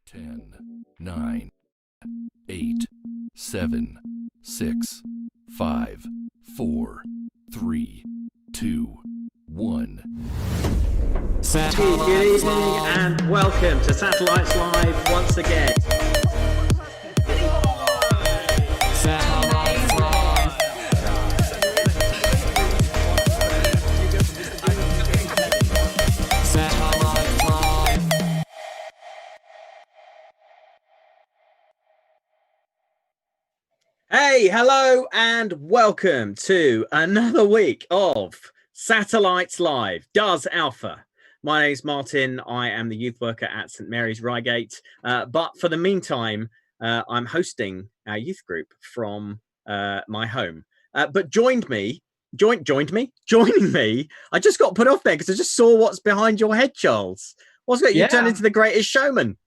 Ten, 9, 8, 7, 6, 5, 4, 3, 2, 1. Good evening and welcome to Satellites Live once again. Hey, hello and welcome to another week of Satellites Live, Does Alpha. My name is Martin. I am the youth worker at St Mary's Reigate. But for the meantime, I'm hosting our youth group from my home. But joining me, I just got put off there because I just saw what's behind your head, Charles. What's got you turned into the greatest showman?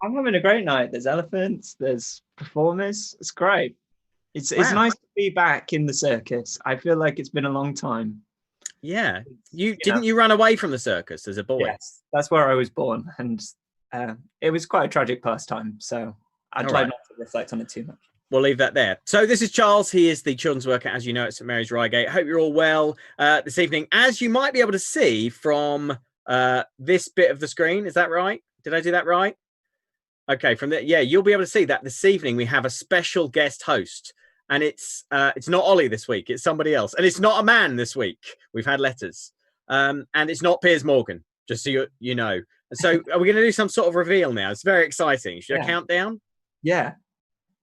I'm having a great night. There's elephants, there's performers. It's great. It's nice to be back in the circus. I feel like it's been a long time. Yeah. You run away from the circus as a boy? Yes, that's where I was born. And it was quite a tragic pastime. So I tried not to reflect on it too much. We'll leave that there. So this is Charles. He is the children's worker, as you know, at St Mary's Reigate. Hope you're all well this evening. As you might be able to see from this bit of the screen. Is that right? Did I do that right? Okay, from there, yeah, you'll be able to see that this evening we have a special guest host. And it's not Ollie this week. It's somebody else. And it's not a man this week. We've had letters. And it's not Piers Morgan, just so you know. And so are we going to do some sort of reveal now? It's very exciting. Should I count down? Yeah.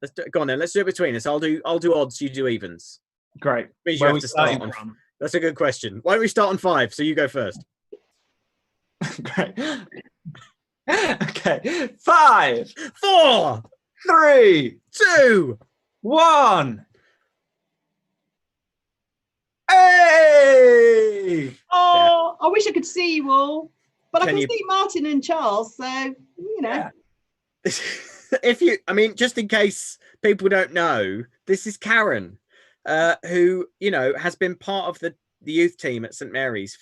Let's do it. Go on then. Let's do it between us. I'll do odds. You do evens. Great. You have to start on. That's a good question. Why don't we start on 5? So you go first. Great. Okay. 5, 4, 3, 2, 1. Hey! Oh, I wish I could see you all, but I can see Martin and Charles, so you know. Yeah. Just in case people don't know, this is Karen, who has been part of the youth team at St Mary's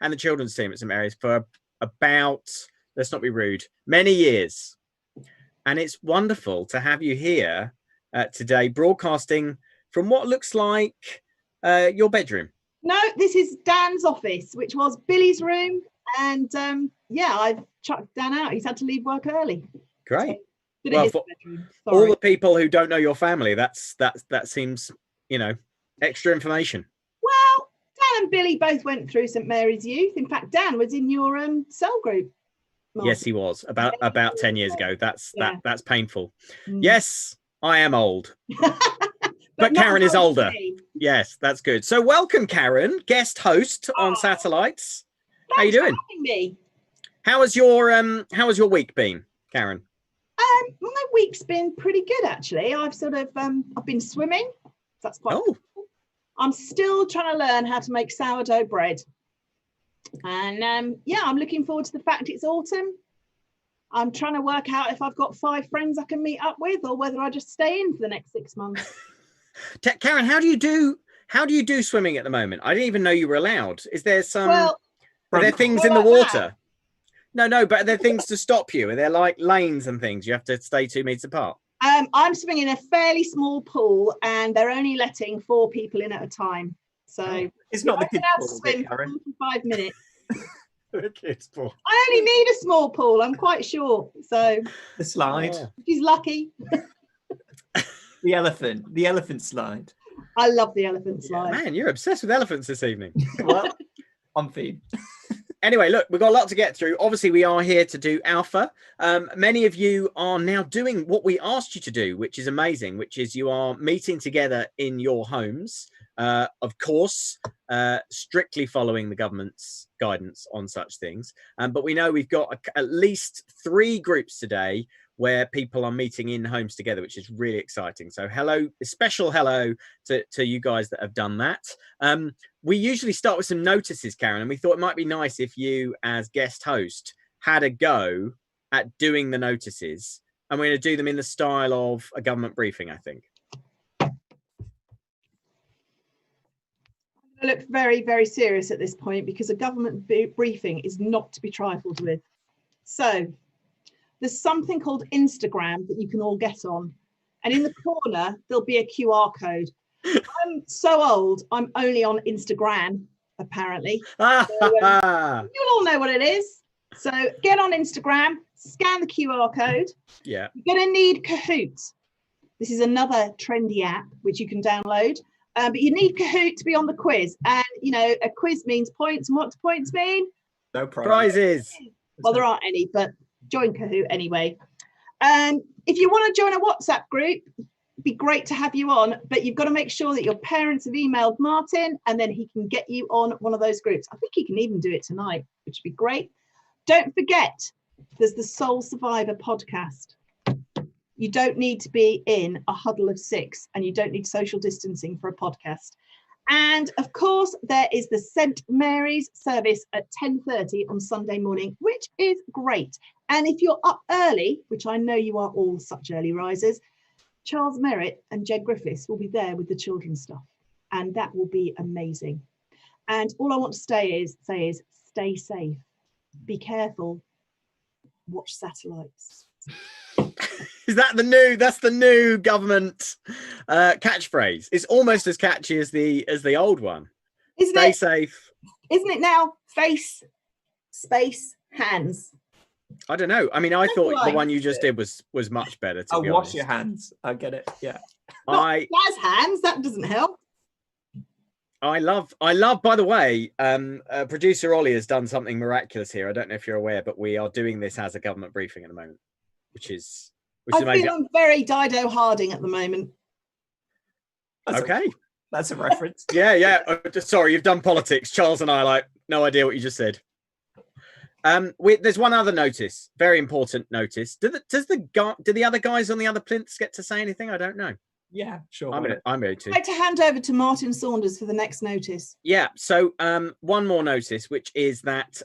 and the children's team at St Mary's for about, let's not be rude, many years, and it's wonderful to have you here today, broadcasting from what looks like your bedroom. No, this is Dan's office, which was Billy's room, and I've chucked Dan out. He's had to leave work early. Great. So, well, for all the people who don't know your family, that seems extra information. Well, Dan and Billy both went through St Mary's Youth. In fact, Dan was in your cell group. Martin. Yes, he was about 10 years ago. That's painful. Yes. I am old, but Karen is older. Yes, that's good. So welcome, Karen, guest host on Satellites. How you doing? Me. How has your week been, Karen? My week's been pretty good actually. I've I've been swimming. That's quite cool. I'm still trying to learn how to make sourdough bread, and I'm looking forward to the fact it's autumn. I'm trying to work out if I've got 5 friends I can meet up with, or whether I just stay in for the next 6 months. Karen, how do you do swimming at the moment? I didn't even know you were allowed. Is there are there things in the water? No, but are there things to stop you? Are there like lanes and things? You have to stay 2 meters apart. I'm swimming in a fairly small pool, and they're only letting 4 people in at a time. So it's not the I've been kids' out to pool, swim for Karen. 45 minutes. The kids' pool. I only need a small pool. I'm quite short, so The slide, she's lucky. the elephant slide. I love the elephant slide. Man, you're obsessed with elephants this evening. Well, on theme. Anyway, look, we've got a lot to get through. Obviously, we are here to do Alpha. Many of you are now doing what we asked you to do, which is amazing, which is you are meeting together in your homes. Of course, strictly following the government's guidance on such things. But we know we've got at least 3 groups today where people are meeting in homes together, which is really exciting. So hello, a special hello to you guys that have done that. We usually start with some notices, Karen, and we thought it might be nice if you as guest host had a go at doing the notices. And we're going to do them in the style of a government briefing, I think. I look very, very serious at this point because a government briefing is not to be trifled with. So there's something called Instagram that you can all get on. And in the corner, there'll be a QR code. I'm so old, I'm only on Instagram, apparently. So, you'll all know what it is. So get on Instagram, scan the QR code. Yeah. You're going to need Kahoot. This is another trendy app which you can download. But you need Kahoot to be on the quiz. And, you know, a quiz means points. And what do points mean? No prizes. Well, there aren't any, but join Kahoot anyway. If you want to join a WhatsApp group, it'd be great to have you on, but you've got to make sure that your parents have emailed Martin and then he can get you on one of those groups. I think he can even do it tonight, which would be great. Don't forget, there's the Soul Survivor podcast. You don't need to be in a huddle of 6 and you don't need social distancing for a podcast. And of course, there is the St. Mary's service at 10:30 on Sunday morning, which is great. And if you're up early, which I know you are all such early risers, Charles Merritt and Jed Griffiths will be there with the children's stuff. And that will be amazing. And all I want to say is stay safe, be careful, watch satellites. Is that that's the new government catchphrase? It's almost as catchy as the old one. Stay safe. Isn't it now? Face, space, hands. I don't know. I mean, I thought the one you just did was much better. To be wash honest. your hands. I get it. Yeah. That's hands. That doesn't help. I love. By the way, producer Ollie has done something miraculous here. I don't know if you're aware, but we are doing this as a government briefing at the moment, which is amazing. I feel I'm very Dido Harding at the moment. That's a reference. Yeah. Sorry, you've done politics. Charles and I like no idea what you just said. There's one other notice, very important notice. Do the other guys on the other plinths get to say anything? I don't know. Yeah, sure. I'm ready to. I'd like to hand over to Martin Saunders for the next notice. Yeah. So one more notice, which is that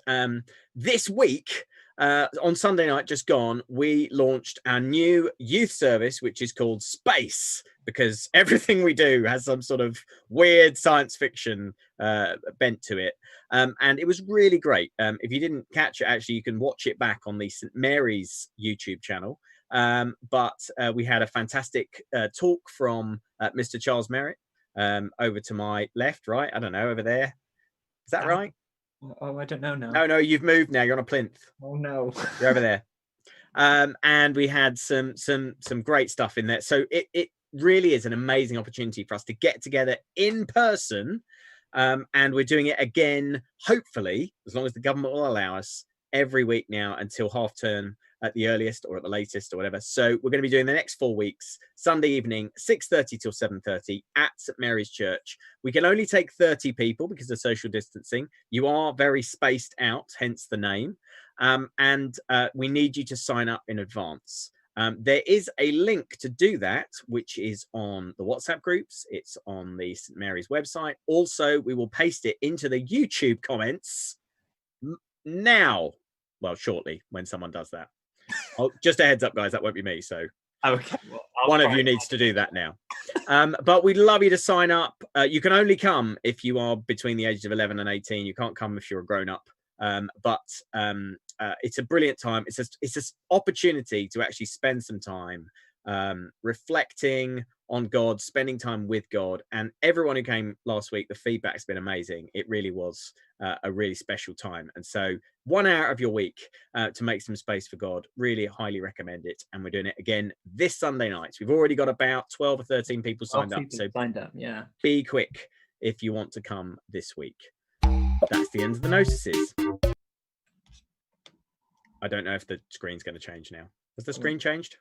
this week. On Sunday night just gone, we launched our new youth service, which is called Space, because everything we do has some sort of weird science fiction bent to it. And it was really great. If you didn't catch it, actually, you can watch it back on the St. Mary's YouTube channel. But we had a fantastic talk from Mr. Charles Merritt over to my left, right? I don't know, over there. Is that right? Oh, I don't know now. No, you've moved now. You're on a plinth. Oh no, you're over there. And we had some great stuff in there. So it really is an amazing opportunity for us to get together in person. And we're doing it again, hopefully, as long as the government will allow us, every week now until half term at the earliest or at the latest or whatever. So we're going to be doing the next 4 weeks, Sunday evening, 6:30 till 7:30 at St. Mary's Church. We can only take 30 people because of social distancing. You are very spaced out, hence the name. And we need you to sign up in advance. There is a link to do that, which is on the WhatsApp groups. It's on the St. Mary's website. Also, we will paste it into the YouTube comments now. Well, shortly, when someone does that. Just a heads up, guys, that won't be me. So okay, well, one of you needs to do that now. But we'd love you to sign up. You can only come if you are between the ages of 11 and 18. You can't come if you're a grown up. But it's a brilliant time. It's an opportunity to actually spend some time reflecting on God, spending time with God. And everyone who came last week, the feedback's been amazing. It really was a really special time. And so 1 hour of your week to make some space for God, really highly recommend it. And we're doing it again this Sunday night. We've already got about 12 or 13 people signed up. So yeah, be quick if you want to come this week. That's the end of the notices. I don't know if the screen's going to change now. Has the screen changed?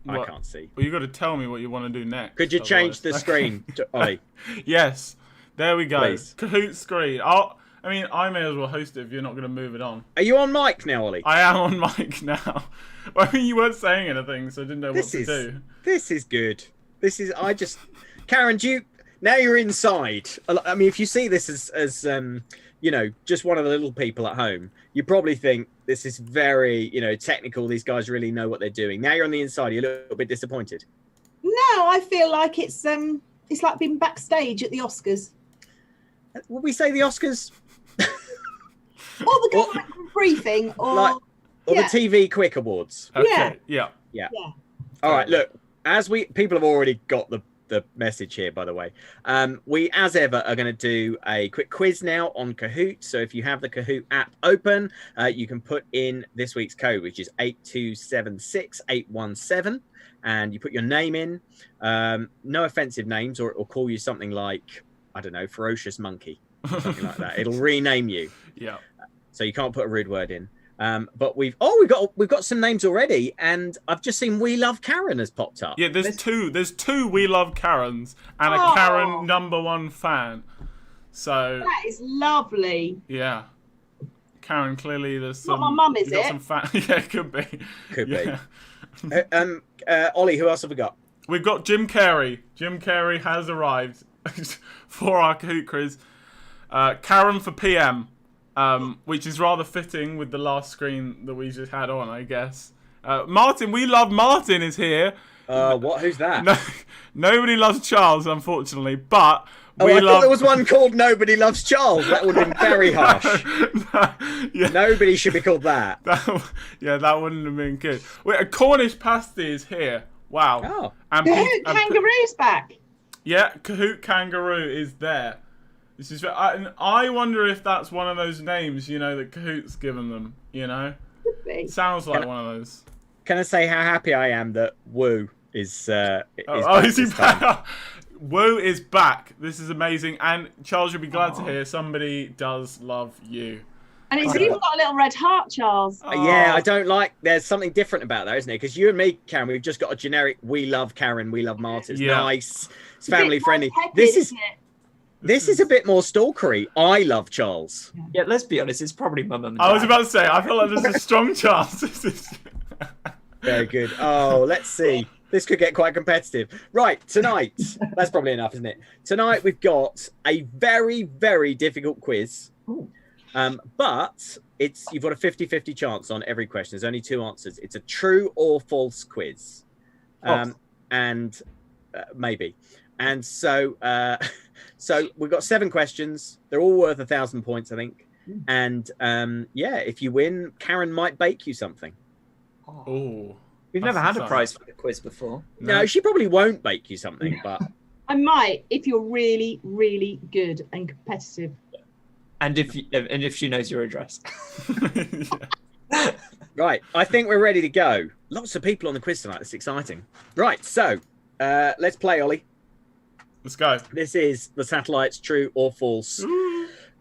I can't see. Well, you got to tell me what you want to do next. Could you change the screen, Ollie? Yes. There we go. Please. Kahoot screen. I may as well host it if you're not going to move it on. Are you on mic now, Ollie? I am on mic now. I mean, you weren't saying anything, so I didn't know what to do. This is good. Karen, now you're inside. I mean, if you see this as just one of the little people at home, you probably think this is very, technical. These guys really know what they're doing. Now you're on the inside. You're a little bit disappointed. No, I feel like it's like being backstage at the Oscars. Would we say the Oscars? Or the government briefing, or the TV Quick Awards. Okay. Yeah. All right. Look, people have already got the message here, by the way. We, as ever, are going to do a quick quiz now on Kahoot. So if you have the Kahoot app open, you can put in this week's code, which is 8276817, and you put your name in. No offensive names, or it will call you something like, I don't know, ferocious monkey, something like that. It'll rename you. Yeah. So you can't put a rude word in. But we've got some names already, and I've just seen We Love Karen has popped up. Yeah, there's two We Love Karens and a Karen #1 fan. So that is lovely. Yeah, Karen, clearly there's some. Not my mum, is it? Some yeah, it could be. Could be. Ollie, who else have we got? We've got Jim Carrey. Jim Carrey has arrived for our Kahoot quiz. Karen for PM. Which is rather fitting with the last screen that we just had on, I guess. Martin, We Love Martin is here. What? Who's that? No, nobody loves Charles, unfortunately, but I thought there was one called Nobody Loves Charles. That would have been very harsh. Yeah. Nobody should be called that. That wouldn't have been good. Wait, a Cornish pasty is here. Wow. Oh. And Kahoot Kangaroo's back. Yeah, Kahoot Kangaroo is there. This is. I wonder if that's one of those names, that Kahoot's given them. Could be. Sounds like one of those. Can I say how happy I am that Woo is back is he this time? back? Woo is back. This is amazing, and Charles, you'll be glad to hear somebody does love you. And it's even got a little red heart, Charles. Yeah, I don't like. There's something different about that, isn't it? Because you and me, Karen, we've just got a generic We Love Karen, We Love Martin. It's nice. It's family friendly. This is a bit more stalkery. I love Charles. Yeah, let's be honest. It's probably my mum and dad. I was about to say, I feel like there's a strong chance. Very good. Oh, let's see. This could get quite competitive. Right, tonight. That's probably enough, isn't it? Tonight we've got a very, very difficult quiz. But you've got a 50-50 chance on every question. There's only 2 answers. It's a true or false quiz. And maybe. And so we've got 7 questions. They're all worth 1,000 points, I think. And if you win, Karen might bake you something. Oh, we've never had a prize for the quiz before. No, she probably won't bake you something, but I might if you're really, really good and competitive. And if she knows your address. Right, I think we're ready to go. Lots of people on the quiz tonight. That's exciting. Right, so let's play, Ollie. Let's go. This is the Satellite's True or False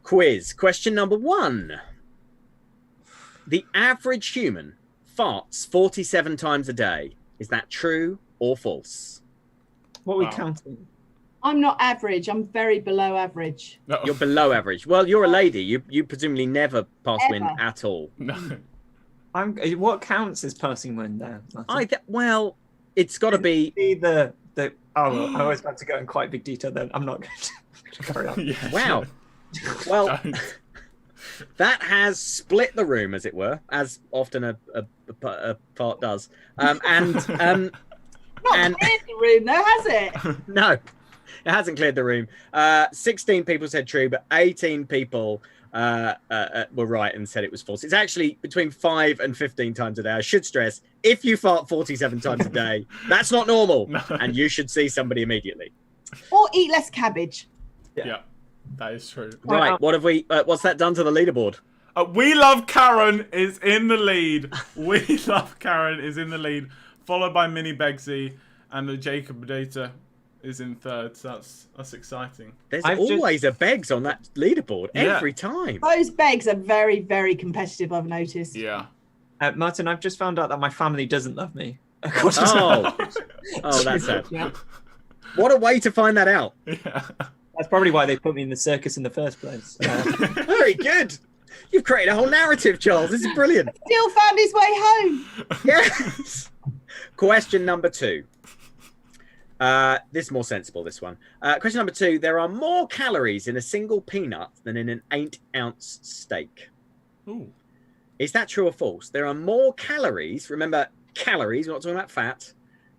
quiz. Question number 1. The average human farts 47 times a day. Is that true or false? What are we counting? I'm not average. I'm very below average. No. You're below average. Well, you're a lady. You presumably never pass wind at all. No. What counts as passing wind now? Well, it's got to be the. I was about to go in quite big detail then. I'm not going to carry on. Yeah, wow. Well, that has split the room, as it were, as often a part does. Not cleared the room, though, has it? No. It hasn't cleared the room. 16 people said true, but 18 people were right and said it was false. It's actually between 5 and 15 times a day. I should stress, if you fart 47 times a day, that's not normal, and you should see somebody immediately. Or eat less cabbage. Yeah, that is true. Right, what have we? What's that done to the leaderboard? We Love Karen is in the lead. We Love Karen is in the lead, followed by Mini Begsy, and the Jacob Data is in third. So that's exciting. There's always a Begs on that leaderboard every time. Those Begs are very, very competitive, I've noticed. Yeah. Martin, I've just found out that my family doesn't love me. Oh, that's sad. Yeah. What a way to find that out. Yeah. That's probably why they put me in the circus in the first place. Very good. You've created a whole narrative, Charles. This is brilliant. Still found his way home. Yes. Question number 2. This is more sensible, this one. Question number 2. There are more calories in a single peanut than in an 8-ounce steak. Ooh. Is that true or false? There are more calories, remember calories, we're not talking about fat,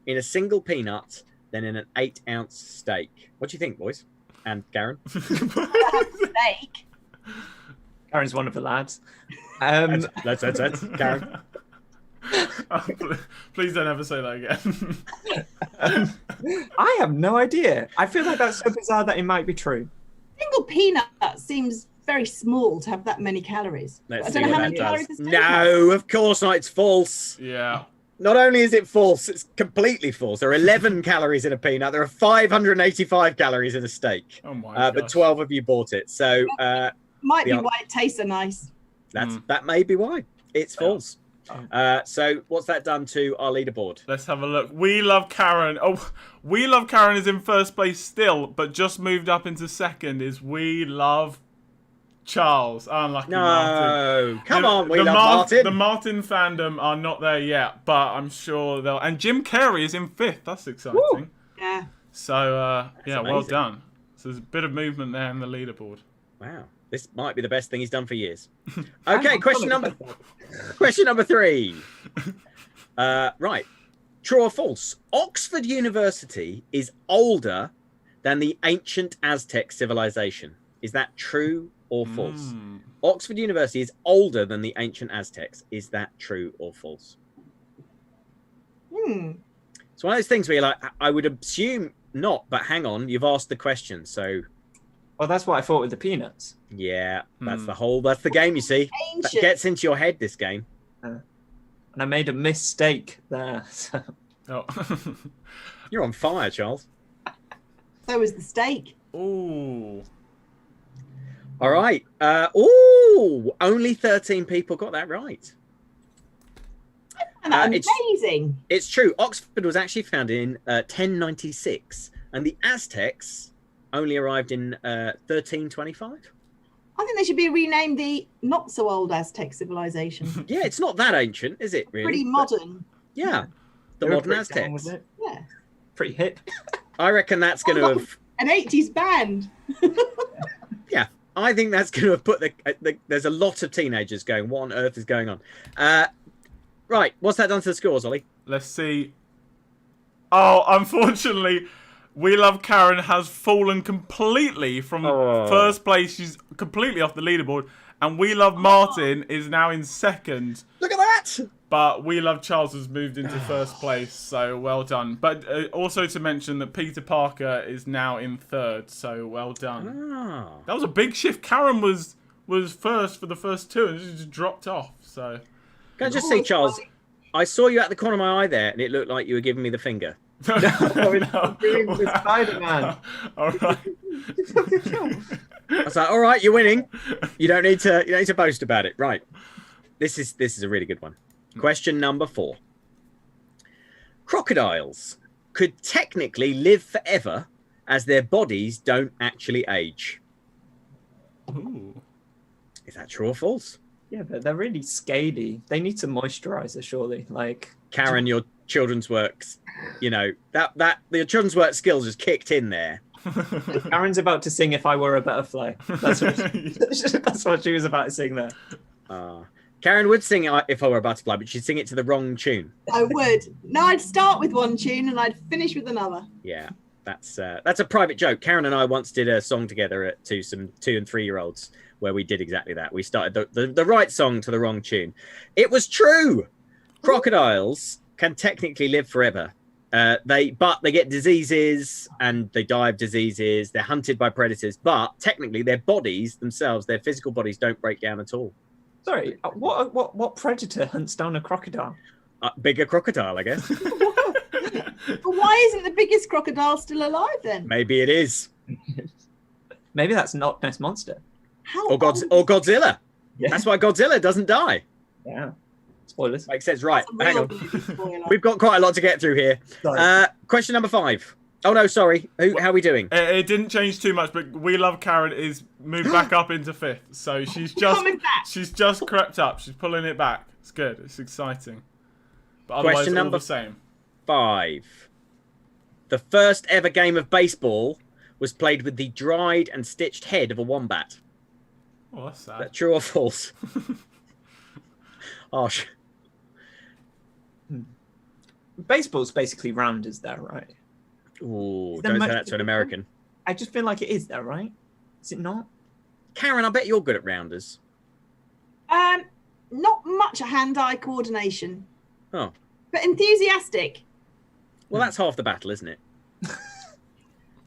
in a single peanut than in an 8-ounce steak. What do you think, boys? And Karen? Steak. Karen's one of the lads. That's Karen. Please don't ever say that again. I have no idea. I feel like that's so bizarre that it might be true. Single peanut seems very small to have that many calories. Let's I see don't know what how that many does. calories a steak has. No, of course not. It's false. Yeah. Not only is it false, it's completely false. There are 11 calories in a peanut. There are 585 calories in a steak. Oh my but gosh. 12 of you bought it. So Might be why it tastes so nice. that may be why. It's false. So what's that done to our leaderboard? Let's have a look. We Love Karen. Oh, We Love Karen is in first place still, but just moved up into second is We Love Charles. Unlucky Martin. No, come on, We Love Martin. The Martin fandom are not there yet, but I'm sure they'll. And Jim Carrey is in fifth. That's exciting. Woo. Yeah. So yeah, well amazing. done. So there's a bit of movement there in the leaderboard. Wow, this might be the best thing he's done for years. Okay, question number 3. Right, true or false? Oxford University is older than the ancient Aztec civilization. Is that true or false? Oxford University is older than the ancient Aztecs. Is that true or false? It's one of those things where you're like, I would assume not, but hang on, you've asked the question, so. Well, that's what I thought with the peanuts. Yeah, that's the game, you see. That Ancient. gets into your head, this game. And I made a mistake there. So. Oh. You're on fire, Charles. So was the steak. Ooh. All right. Only 13 people got that right. And that's amazing. It's true. Oxford was actually founded in 1096, and the Aztecs only arrived in 1325. I think they should be renamed the not so old Aztec civilization. Yeah, it's not that ancient, is it? Really? Pretty modern. Yeah, the They were modern pretty down Aztecs. with it. Yeah. Pretty hip. I reckon that's going to have. An 80s band. Yeah, I think that's going to have put the. There's a lot of teenagers going, what on earth is going on? Right, what's that done to the scores, Ollie? Let's see. Oh, unfortunately, We Love Karen has fallen completely from first place. She's completely off the leaderboard. And We Love Martin is now in second. Look at that! But We Love Charles has moved into first place, so well done. But also to mention that Peter Parker is now in third, so well done. Ah. That was a big shift. Karen was first for the first two and just dropped off. So Can I just say, Charles, I saw you at the corner of my eye there, and it looked like you were giving me the finger. No. Doing the Spider-Man. All right. I was like, all right, you're winning. You don't need to boast about it. Right. This is a really good one. Question number 4. Crocodiles could technically live forever as their bodies don't actually age. Ooh. Is that true or false? Yeah, but they're really scaly. They need some moisturizer, surely. Like Karen, your children's works, that your children's work skills just kicked in there. Karen's about to sing "If I Were a Butterfly." That's what she was about to sing there. Karen would sing "If I Were a Butterfly," but she'd sing it to the wrong tune. I would. No, I'd start with one tune and I'd finish with another. Yeah, That's a private joke. Karen and I once did a song together to some 2 and 3-year-olds where we did exactly that. We started the right song to the wrong tune. It was true. Crocodiles can technically live forever. They get diseases and they die of diseases. They're hunted by predators, but technically their bodies themselves, their physical bodies, don't break down at all. Sorry, what predator hunts down a crocodile? Bigger crocodile, I guess. But why isn't the biggest crocodile still alive then? Maybe it is. Maybe that's Loch Ness Monster. Or Godzilla. Yeah. That's why Godzilla doesn't die. Yeah. Spoilers. Makes sense, right? That's a Hang real on. spoiler. We've got quite a lot to get through here. Sorry. Question number 5. Oh no, sorry. How are we doing? It didn't change too much, but We Love Karen is moved back up into 5th. So she's Coming back. just crept up. She's pulling it back. It's good. It's exciting. But otherwise, Question all number the same. 5. The first ever game of baseball was played with the dried and stitched head of a wombat. Oh, that's sad. Is that true or false? Harsh. Baseball's basically rounders there, right? Ooh, Is there don't say much that to an American. I just feel like it is there, right? Is it not? Karen, I bet you're good at rounders. Not much hand-eye coordination, Oh, but enthusiastic. well, that's half the battle, isn't it?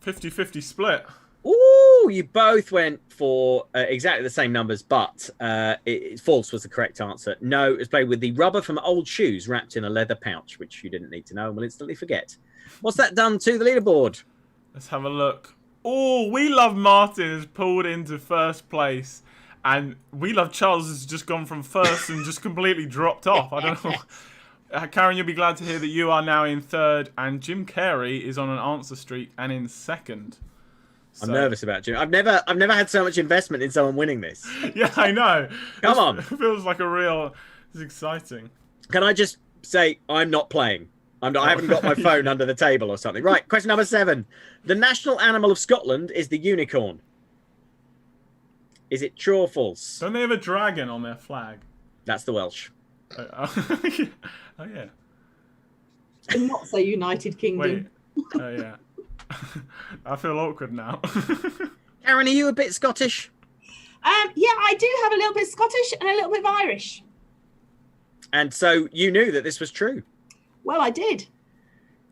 50-50 split. Ooh, you both went for exactly the same numbers, but false was the correct answer. No, it was played with the rubber from old shoes wrapped in a leather pouch, which you didn't need to know and will instantly forget. What's that done to the leaderboard? Let's have a look. Oh, We Love Martin has pulled into 1st place. And We Love Charles has just gone from 1st and just completely dropped off. I don't know. Karen, you'll be glad to hear that you are now in 3rd. And Jim Carey is on an answer streak and in 2nd. So... I'm nervous about Jim. I've never had so much investment in someone winning this. Yeah, I know. Come on. It feels like it's exciting. Can I just say I'm not playing? I haven't got my phone under the table or something. Right, question number 7. The national animal of Scotland is the unicorn. Is it true or false? Don't they have a dragon on their flag? That's the Welsh. Oh, yeah. And not so United Kingdom. Wait. Oh, yeah. I feel awkward now. Karen, are you a bit Scottish? Yeah, I do have a little bit Scottish and a little bit of Irish. And so you knew that this was true, Well, I did.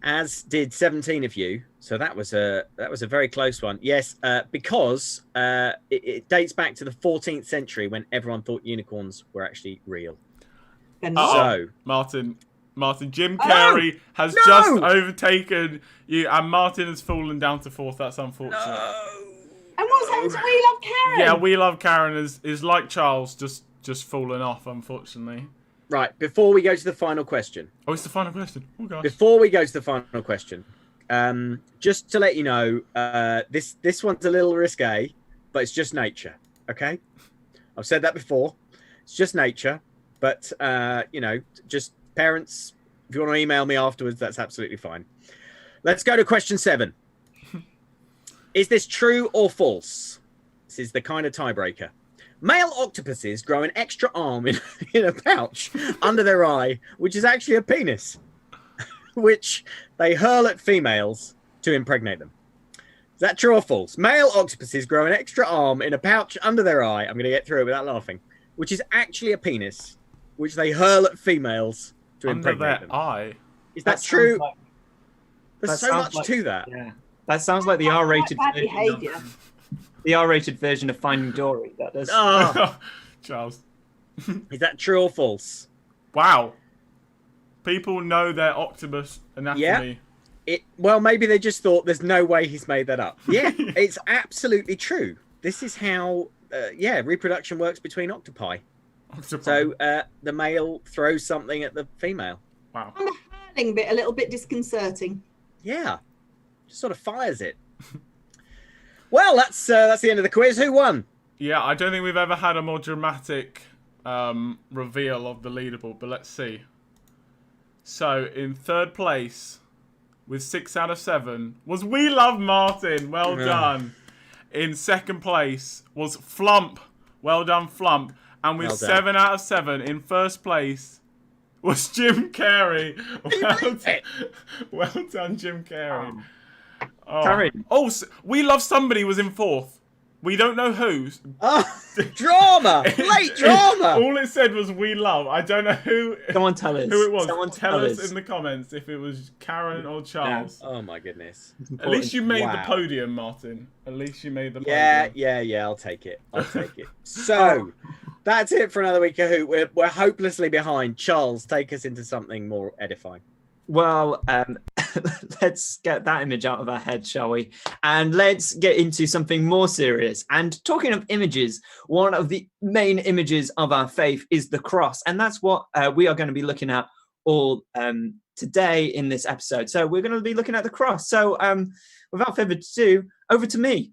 as did 17 of you. So that was a very close one. Yes, because it dates back to the 14th century when everyone thought unicorns were actually real. They're Uh-oh. not. So Martin, Jim Carey has No! just overtaken you, and Martin has fallen down to 4th. That's unfortunate. And what's happened to We Love Karen? Yeah, We Love Karen is like Charles, just fallen off, unfortunately. Right, before we go to the final question. Oh, it's the final question. Oh, gosh. Before we go to the final question, just to let you know, this one's a little risque, but it's just nature. Okay, I've said that before. It's just nature, but just parents. If you want to email me afterwards, that's absolutely fine. Let's go to question 7. Is this true or false? This is the kind of tiebreaker. Male octopuses grow an extra arm in a pouch under their eye, which is actually a penis, which they hurl at females to impregnate them. Is that true or false? Male octopuses grow an extra arm in a pouch under their eye. I'm going to get through it without laughing. Which is actually a penis, which they hurl at females to Under impregnate their them. eye. Is that sounds true? like- There's that so sounds much like- to that. Yeah. That sounds like the R-rated Bad version behaviour. of, the R-rated version of Finding Dory. That does. Oh, Charles. is that true or false? Wow. People know their octopus anatomy. Well, maybe they just thought there's no way he's made that up. Yeah, it's absolutely true. This is how, reproduction works between octopi. So the male throws something at the female. Wow. And the hurling bit a little bit disconcerting. Yeah, just sort of fires it. Well, that's the end of the quiz. Who won? Yeah, I don't think we've ever had a more dramatic reveal of the leaderboard, but let's see. So, in 3rd place, with 6 out of 7, was We Love Martin. Well done. In 2nd place was Flump. Well done, Flump. And with Well done. 7 out of 7, in 1st place was Jim Carey. Well done, Jim Carey. Karen. Oh, We Love Somebody was in 4th. We don't know who. Oh, drama! Late drama! All it said was "we love." I don't know who. Someone tell us. Who it was? Someone Tell us in the comments if it was Karen or Charles. Oh my goodness! At least you made the Wow. podium, Martin. At least you made the Yeah, podium. yeah. I'll take it. So that's it for another week of Hoot. We're hopelessly behind. Charles, take us into something more edifying. Well, let's get that image out of our head, shall we? And let's get into something more serious. And talking of images, one of the main images of our faith is the cross. And that's what we are going to be looking at all today in this episode. So we're going to be looking at the cross. So without further ado, over to me.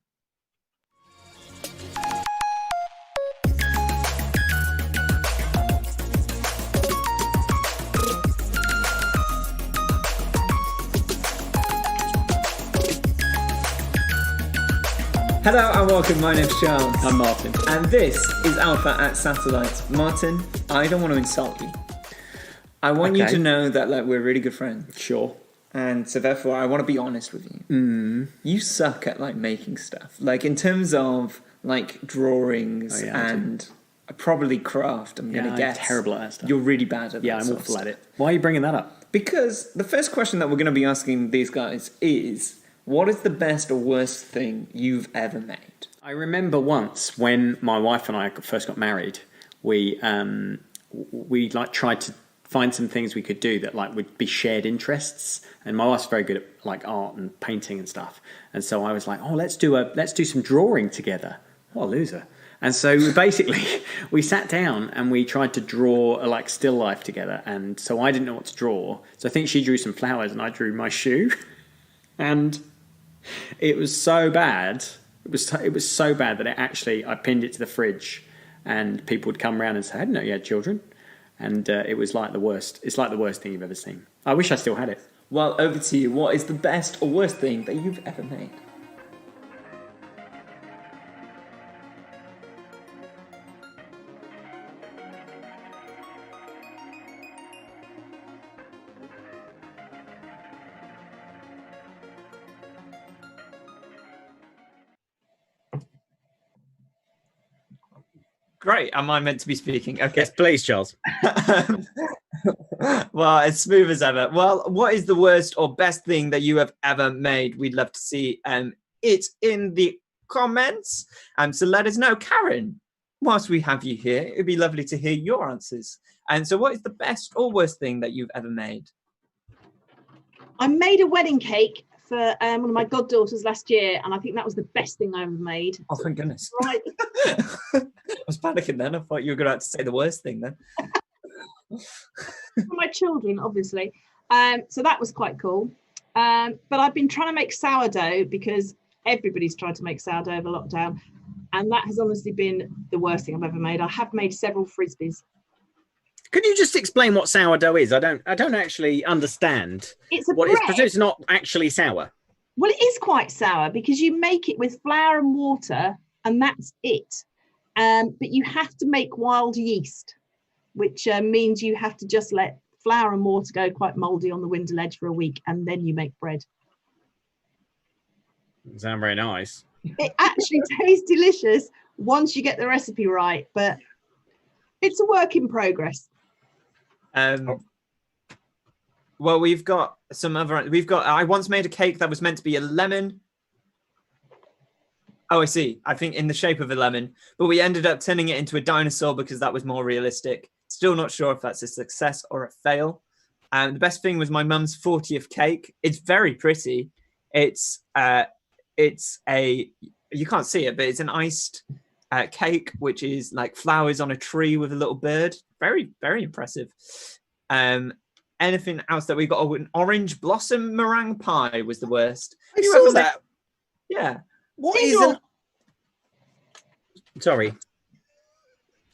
Hello and welcome, my name's Charles. I'm Martin. And this is Alpha at Satellite. Martin, I don't want to insult you. I want you to know that we're really good friends. Sure. And so therefore I want to be honest with you. You suck at making stuff. In terms of drawings and probably craft, I'm going to guess. I'm terrible at that stuff. You're really bad at that. Yeah, I'm awful at it. Why are you bringing that up? Because the first question that we're going to be asking these guys is, what is the best or worst thing you've ever made? I remember once when my wife and I first got married, we tried to find some things we could do that would be shared interests. And my wife's very good at art and painting and stuff. And so I was like, oh, let's do some drawing together. What a loser. And so we sat down and we tried to draw a still life together. And so I didn't know what to draw. So I think she drew some flowers and I drew my shoe. And it was so bad. It was so bad that I pinned it to the fridge, and people would come around and say, "I didn't know you had children," and it was the worst. It's the worst thing you've ever seen. I wish I still had it. Well, over to you. What is the best or worst thing that you've ever made? Great. Am I meant to be speaking? Okay. Yes, please, Charles. Well, as smooth as ever. Well, what is the worst or best thing that you have ever made? We'd love to see it in the comments. So let us know. Karen, whilst we have you here, it'd be lovely to hear your answers. And so what is the best or worst thing that you've ever made? I made a wedding cake for one of my goddaughters last year, and I think that was the best thing I ever made. Oh, thank goodness. Right. I was panicking then. I thought you were going to have to say the worst thing then. For my children, obviously. So that was quite cool. But I've been trying to make sourdough because everybody's tried to make sourdough over lockdown. And that has honestly been the worst thing I've ever made. I have made several Frisbees. Could you just explain what sourdough is? I don't actually understand. It's a what bread. It's not actually sour. Well, it is quite sour because you make it with flour and water, and that's it. But you have to make wild yeast, which means you have to just let flour and water go quite mouldy on the window ledge for a week, and then you make bread. Doesn't sound very nice. It actually tastes delicious once you get the recipe right, but it's a work in progress. Well, we've got some other. I once made a cake that was meant to be a lemon. Oh, I see. I think in the shape of a lemon, but we ended up turning it into a dinosaur because that was more realistic. Still not sure if that's a success or a fail. The best thing was my mum's 40th cake. It's very pretty. It's a, you can't see it, but it's an iced cake, which is like flowers on a tree with a little bird. Very, very impressive. Anything else that we got? Oh, an orange blossom meringue pie was the worst. I saw that. Yeah. What is an... Sorry.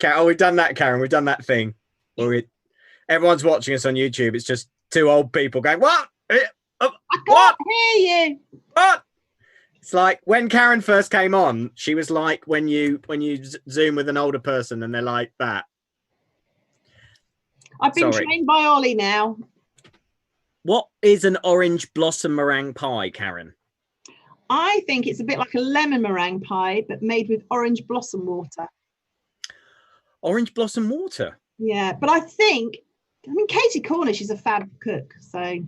Oh, we've done that, Karen. We've done that thing. Where everyone's watching us on YouTube. It's just two old people going, what? I can't hear you. What? It's like when Karen first came on, she was like when you Zoom with an older person and they're like that. I've been trained by Ollie now. What is an orange blossom meringue pie, Karen? I think it's a bit like a lemon meringue pie, but made with orange blossom water. Orange blossom water. Yeah, but I mean, Katie Cornish is a fab cook, so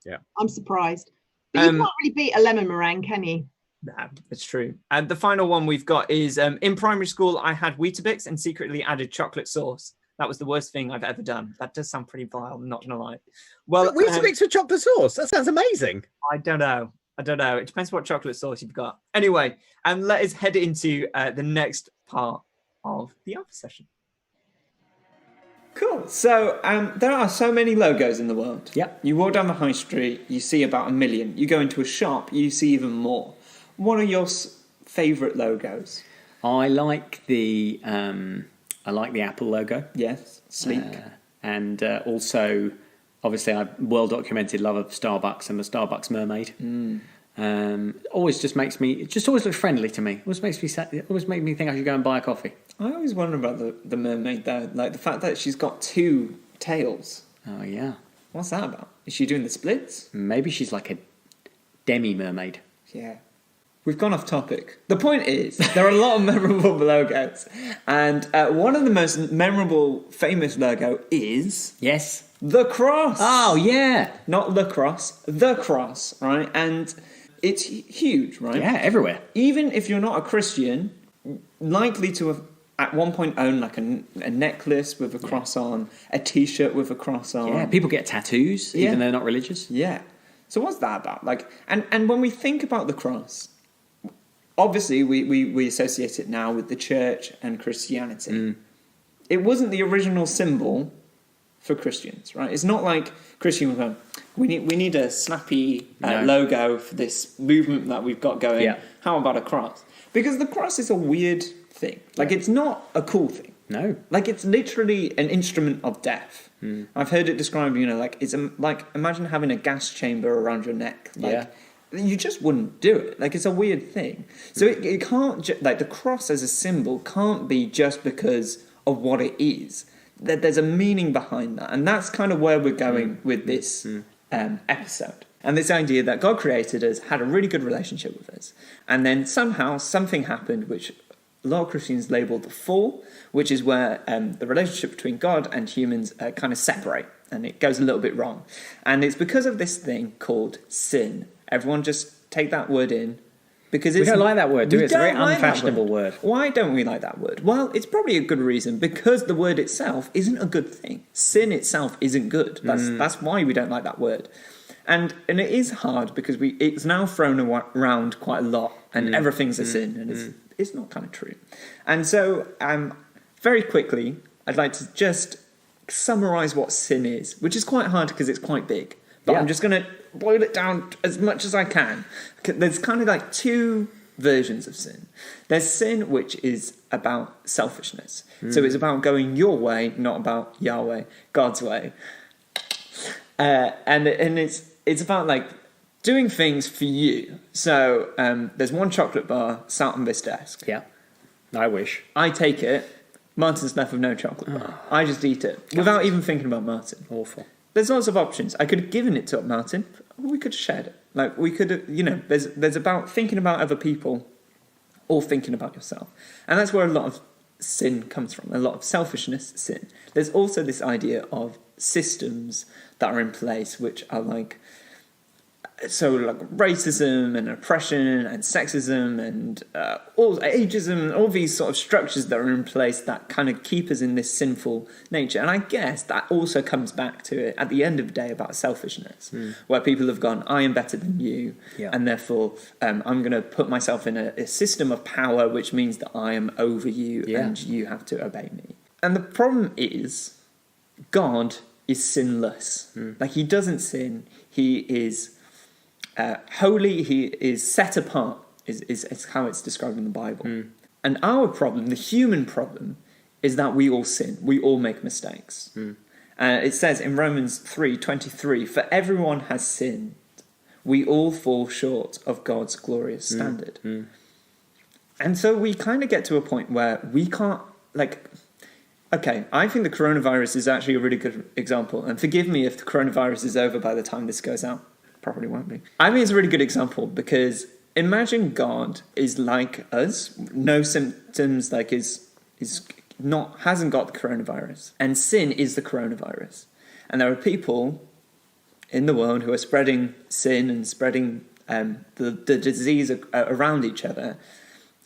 yeah, I'm surprised. But you can't really beat a lemon meringue, can you? Nah, it's true. And the final one we've got is in primary school, I had Weetabix and secretly added chocolate sauce. That was the worst thing I've ever done. That does sound pretty vile, I'm not gonna lie. Well, Weetabix with chocolate sauce. That sounds amazing. I don't know. It depends what chocolate sauce you've got. Anyway, let us head into the next part of the alpha session. Cool. So there are so many logos in the world. Yep. You walk down the high street, you see about 1 million. You go into a shop, you see even more. What are your favourite logos? I like the Apple logo. Yes, sleek. And also, obviously, I well-documented love of Starbucks and the Starbucks mermaid. Always just makes me, it just always looks friendly to me. Always makes me think I should go and buy a coffee. I always wonder about the mermaid though, like the fact that she's got 2 tails. Oh yeah. What's that about? Is she doing the splits? Maybe she's like a demi-mermaid. Yeah. We've gone off topic. The point is, there are a lot of memorable logos. And one of the most memorable, famous logo is... Yes. The cross. Oh, yeah. Not the cross, the cross, right? And it's huge, right? Yeah, everywhere. Even if you're not a Christian, likely to have at one point owned like a necklace with a cross on, a T-shirt with a cross on. Yeah, people get tattoos, even though they're not religious. Yeah. So what's that about? Like, and when we think about the cross... Obviously, we associate it now with the church and Christianity. It wasn't the original symbol for Christians, right? It's not like Christians were going, we need a snappy logo for this movement that we've got going. Yeah. How about a cross? Because the cross is a weird thing. Like, it's not a cool thing. No. Like, it's literally an instrument of death. I've heard it described, like, it's like, imagine having a gas chamber around your neck. Like, you just wouldn't do it. Like, it's a weird thing. So it can't, like, the cross as a symbol can't be just because of what it is. There's a meaning behind that. And that's kind of where we're going with this episode. And this idea that God created us, had a really good relationship with us. And then somehow something happened, which a lot of Christians label the fall, which is where the relationship between God and humans kind of separate. And it goes a little bit wrong. And it's because of this thing called sin. Everyone just take that word in. Because we don't like that word, do we? It's a very unfashionable word. Why don't we like that word? Well, it's probably a good reason. Because the word itself isn't a good thing. Sin itself isn't good. That's why we don't like that word. And it is hard because it's now thrown around quite a lot. And everything's a sin. And it's not kind of true. And so, very quickly, I'd like to just summarise what sin is. Which is quite hard because it's quite big. But I'm just going to boil it down as much as I can. There's kind of like 2 versions of sin. There's sin which is about selfishness. So it's about going your way, not about Yahweh, God's way. And it's about like doing things for you. So there's one chocolate bar sat on this desk. Yeah, I wish. I take it. Martin's left with no chocolate bar. I just eat it without even thinking about Martin. Awful. There's lots of options. I could have given it to Martin. Or we could have shared it. Like, we could have, there's about thinking about other people or thinking about yourself. And that's where a lot of sin comes from, a lot of selfishness sin. There's also this idea of systems that are in place which are like racism and oppression and sexism and all ageism and all these sort of structures that are in place that kind of keep us in this sinful nature. And I guess that also comes back to it at the end of the day about selfishness, where people have gone, I am better than you, and therefore I'm going to put myself in a system of power, which means that I am over you and you have to obey me. And the problem is God is sinless. Like, he doesn't sin. He is holy, he is set apart, is how it's described in the Bible. And our problem, the human problem, is that we all sin. We all make mistakes. It says in Romans 3:23, for everyone has sinned. We all fall short of God's glorious standard. And so we kind of get to a point where we can't, okay, I think the coronavirus is actually a really good example. And forgive me if the coronavirus is over by the time this goes out. Probably won't be. I think it's a really good example because imagine God is like us, no symptoms, like hasn't got the coronavirus, and sin is the coronavirus. And there are people in the world who are spreading sin and spreading the disease around each other,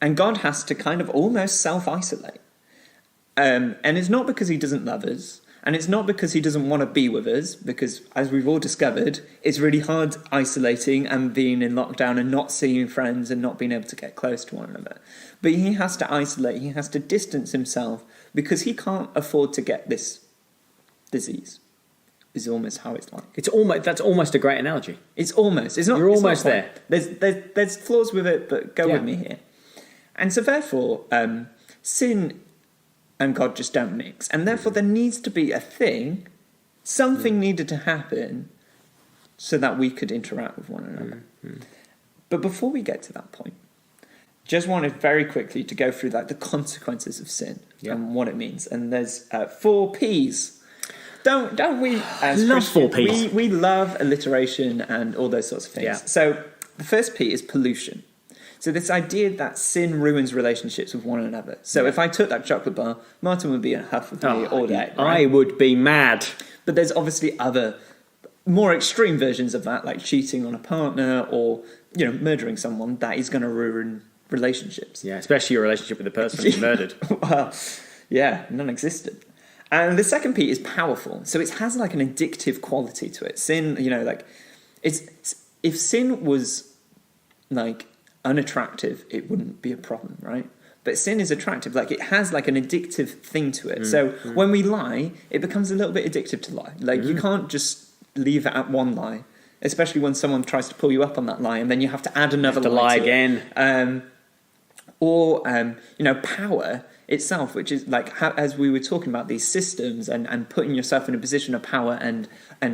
and God has to kind of almost self-isolate. And it's not because he doesn't love us, and it's not because he doesn't want to be with us, because as we've all discovered, it's really hard isolating and being in lockdown and not seeing friends and not being able to get close to one another. But he has to isolate, he has to distance himself because he can't afford to get this disease. Is almost how it's like. That's almost a great analogy. It's almost. It's not. You're it's almost not there. There's flaws with it, but go with me here. And so therefore, sin and God just don't mix, and therefore there needs to be a thing, something needed to happen, so that we could interact with one another. But before we get to that point, just wanted very quickly to go through the consequences of sin and what it means. And there's 4 P's. Don't we? As love 4 P's. We love alliteration and all those sorts of things. Yeah. So the first P is pollution. So this idea that sin ruins relationships with one another. So if I took that chocolate bar, Martin would be in a huff with me all day. I would be mad. But there's obviously other more extreme versions of that, like cheating on a partner or murdering someone. That is going to ruin relationships. Yeah, especially your relationship with the person you murdered. Well, yeah, non-existent. And the second P is powerful. So it has like an addictive quality to it. Sin, if sin was like unattractive, it wouldn't be a problem, right? But sin is attractive. Like it has like an addictive thing to it. So when we lie, it becomes a little bit addictive to lie. Like you can't just leave it at one lie, especially when someone tries to pull you up on that lie, and then you have to add another lie to again. Power itself, which is like as we were talking about these systems and putting yourself in a position of power and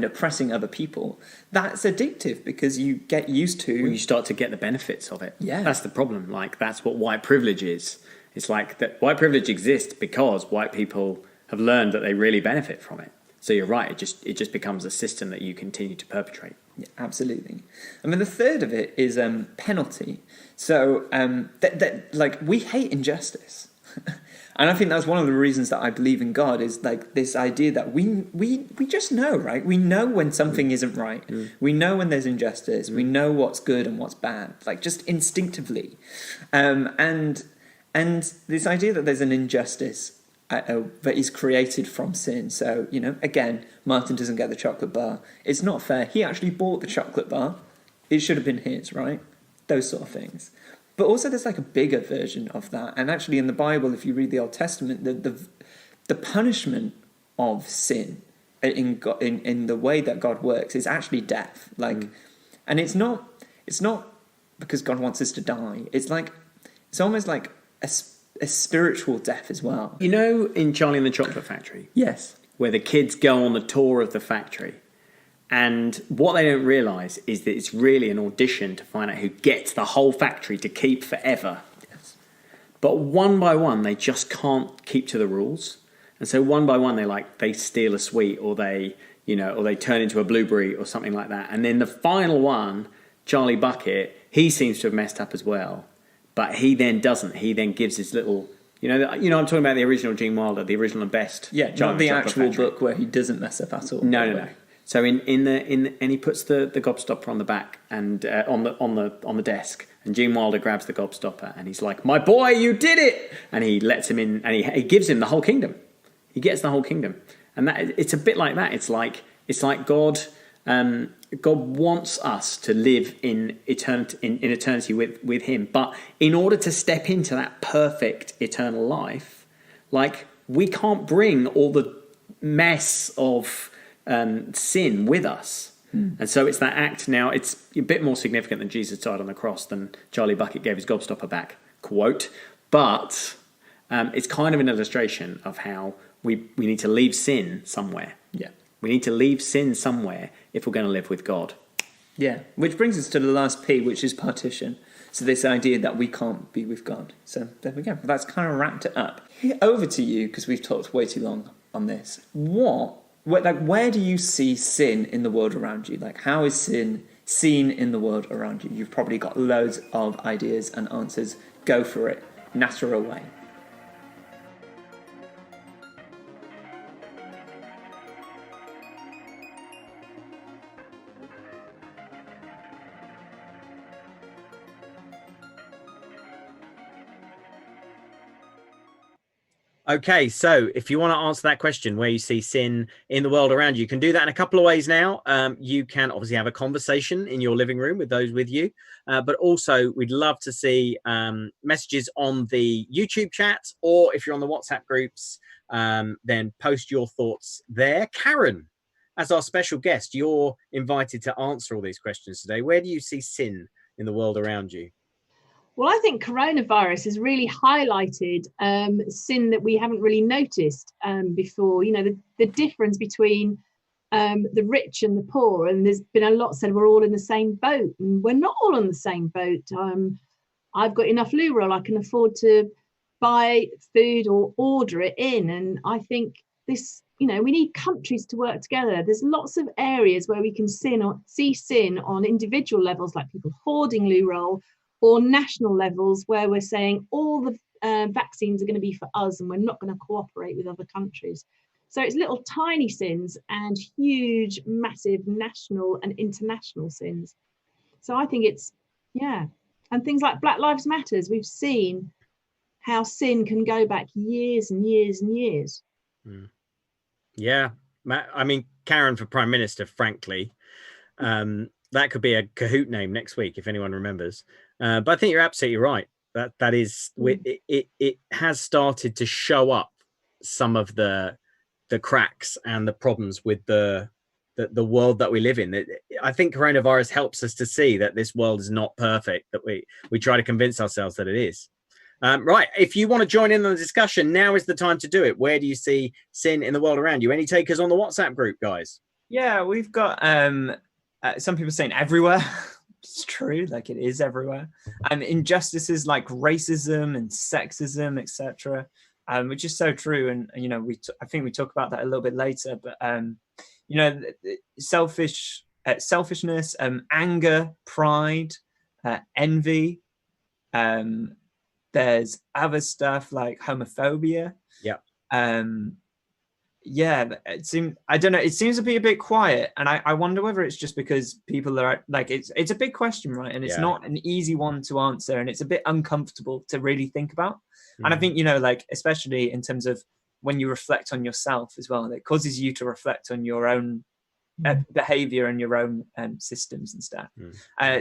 oppressing other people, that's addictive because you get used to. Well, you start to get the benefits of it. Yeah, that's the problem. Like that's what white privilege is. It's like that white privilege exists because white people have learned that they really benefit from it. So you're right. It just becomes a system that you continue to perpetrate. Yeah, absolutely. I mean, the third of it is penalty. So like we hate injustice. And I think that's one of the reasons that I believe in God is like this idea that we just know, right? We know when something isn't right. We know when there's injustice. We know what's good and what's bad, like just instinctively. And this idea that there's an injustice that is created from sin. So, again, Martin doesn't get the chocolate bar. It's not fair. He actually bought the chocolate bar. It should have been his, right? Those sort of things. But also there's like a bigger version of that. And actually in the Bible, if you read the Old Testament, the punishment of sin in the way that God works is actually death. Like, and it's not because God wants us to die. It's almost like a spiritual death as well. In Charlie and the Chocolate Factory? Yes. Where the kids go on the tour of the factory. And what they don't realise is that it's really an audition to find out who gets the whole factory to keep forever. Yes. But one by one, they just can't keep to the rules. And so one by one, they steal a sweet or they turn into a blueberry or something like that. And then the final one, Charlie Bucket, he seems to have messed up as well. But he then doesn't. He then gives his little... I'm talking about the original Gene Wilder, the original and best. Yeah, not the actual book where he doesn't mess up at all. No. So and he puts the gobstopper on the back and on the desk, and Gene Wilder grabs the gobstopper and he's like, "My boy, you did it!" And he lets him in, and he gives him the whole kingdom. He gets the whole kingdom, and it's a bit like that. It's like God. God wants us to live in eternity with Him, but in order to step into that perfect eternal life, like we can't bring all the mess of sin with us. And so it's that act. Now it's a bit more significant than Jesus died on the cross than Charlie Bucket gave his gobstopper back, quote, but it's kind of an illustration of how we need to leave sin somewhere. Yeah, we need to leave sin somewhere if we're going to live with God. Yeah, which brings us to the last P, which is partition. So this idea that we can't be with God. So there we go. That's kind of wrapped it up. Over to you, because we've talked way too long on this. Where do you see sin in the world around you? Like, how is sin seen in the world around you. You've probably got loads of ideas and answers. Go for it. Natter away. Okay, so if you want to answer that question, where you see sin in the world around you, you can do that in a couple of ways now. You can obviously have a conversation in your living room with those with you, but also we'd love to see messages on the YouTube chat, or if you're on the WhatsApp groups, then post your thoughts there. Karen, as our special guest, you're invited to answer all these questions today. Where do you see sin in the world around you? Well, I think coronavirus has really highlighted sin that we haven't really noticed before. You know, the difference between the rich and the poor. And there's been a lot said we're all in the same boat, and we're not all in the same boat. I've got enough loo roll, I can afford to buy food or order it in. And I think this, you know, we need countries to work together. There's lots of areas where we can see sin on individual levels, like people hoarding loo roll, or national levels where we're saying all the vaccines are going to be for us and we're not going to cooperate with other countries. So it's little tiny sins and huge, massive national and international sins. So I think it's, yeah. And things like Black Lives Matters, we've seen how sin can go back years and years and years. Yeah. I mean, Karen for Prime Minister, frankly, that could be a Kahoot name next week, if anyone remembers. But I think you're absolutely right. That is, it has started to show up some of the cracks and the problems with the world that we live in. I think coronavirus helps us to see that this world is not perfect, that we try to convince ourselves that it is. Right. If you want to join in on the discussion, now is the time to do it. Where do you see sin in the world around you? Any takers on the WhatsApp group, guys? Yeah, we've got some people saying everywhere. It's true, like it is everywhere. Injustices like racism and sexism, etc., which is so true. And you know, I think we talk about that a little bit later. But you know, selfishness, anger, pride, envy. There's other stuff like homophobia. Yeah. Yeah, I don't know. It seems to be a bit quiet, and I wonder whether it's just because people are like, it's a big question, right? And it's not an easy one to answer, and it's a bit uncomfortable to really think about. And I think, you know, like especially in terms of when you reflect on yourself as well, it causes you to reflect on your own behavior and your own systems and stuff.